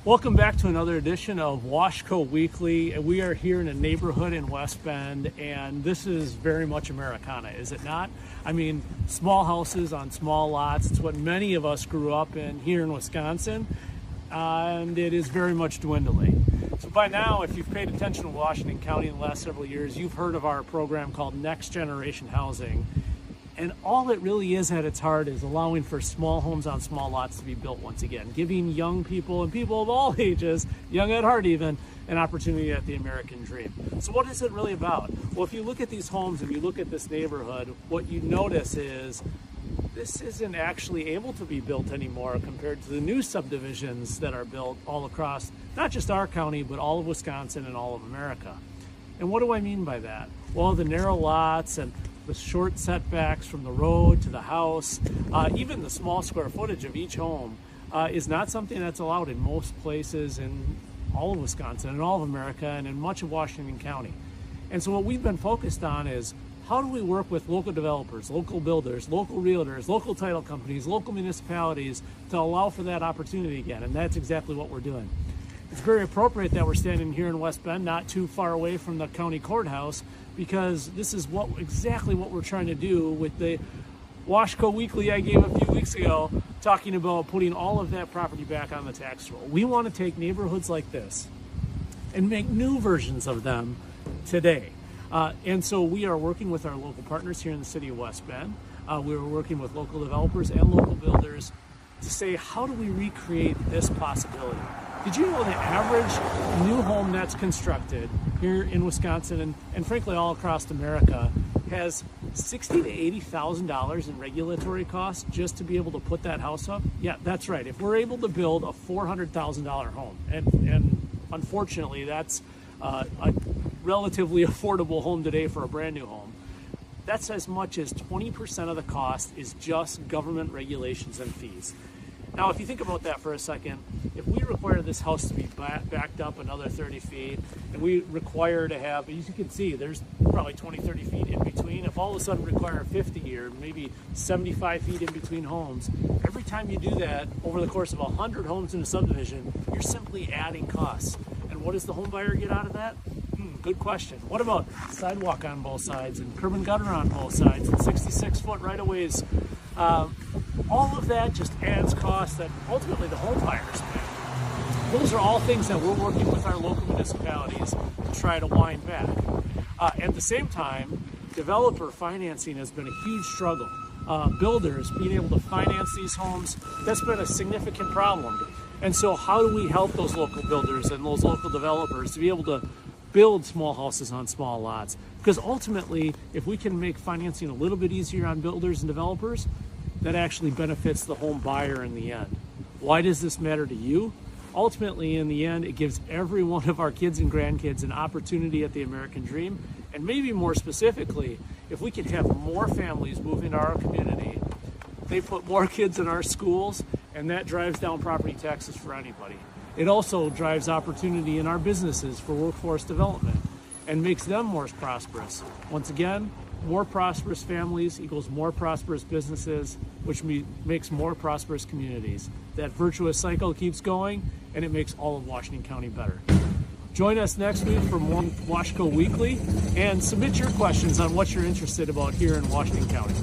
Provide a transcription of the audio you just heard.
Welcome back to another edition of WashCo Weekly. We are here in a neighborhood in West Bend, and this is very much Americana, is it not? I mean, small houses on small lots. It's what many of us grew up in here in Wisconsin, and it is very much dwindling. So by now, if you've paid attention to Washington County in the last several years, you've heard of our program called Next Generation Housing. And all it really is at its heart is allowing for small homes on small lots to be built once again, giving young people and people of all ages, young at heart even, an opportunity at the American dream. So what is it really about? Well, if you look at these homes and you look at this neighborhood, what you notice is this isn't actually able to be built anymore compared to the new subdivisions that are built all across, not just our county, but all of Wisconsin and all of America. And what do I mean by that? Well, the narrow lots and the short setbacks from the road to the house, even the small square footage of each home is not something that's allowed in most places in all of Wisconsin and all of America and in much of Washington County. And so what we've been focused on is how do we work with local developers, local builders, local realtors, local title companies, local municipalities to allow for that opportunity again, and that's exactly what we're doing. It's very appropriate that we're standing here in West Bend, not too far away from the county courthouse, because this is exactly what we're trying to do with the WashCo Weekly I gave a few weeks ago, talking about putting all of that property back on the tax roll. We want to take neighborhoods like this and make new versions of them today. And so we are working with our local partners here in the city of West Bend. We are working with local developers and local builders to say, how do we recreate this possibility? Did you know the average new home that's constructed here in Wisconsin and frankly all across America has $60,000 to $80,000 in regulatory costs just to be able to put that house up? Yeah, that's right. If we're able to build a $400,000 home, and unfortunately that's a relatively affordable home today for a brand new home, that's as much as 20% of the cost is just government regulations and fees. Now, if you think about that for a second, if we require this house to be backed up another 30 feet, and we require to have, as you can see, there's probably 20, 30 feet in between. If all of a sudden require 50 or maybe 75 feet in between homes, every time you do that over the course of 100 homes in a subdivision, you're simply adding costs. And what does the home buyer get out of that? Good question. What about sidewalk on both sides and curb and gutter on both sides and 66-foot right-of-ways? All of that just adds costs that ultimately the home buyers pay. Those are all things that we're working with our local municipalities to try to wind back. At the same time, developer financing has been a huge struggle. Builders being able to finance these homes, that's been a significant problem. And so how do we help those local builders and those local developers to be able to build small houses on small lots? Because ultimately, if we can make financing a little bit easier on builders and developers, that actually benefits the home buyer in the end. Why does this matter to you? Ultimately, in the end, it gives every one of our kids and grandkids an opportunity at the American dream. And maybe more specifically, if we could have more families move into our community, they put more kids in our schools, and that drives down property taxes for anybody. It also drives opportunity in our businesses for workforce development and makes them more prosperous. Once again, more prosperous families equals more prosperous businesses, which makes more prosperous communities. That virtuous cycle keeps going, and it makes all of Washington County better. Join us next week for more WashCo Weekly, and submit your questions on what you're interested about here in Washington County.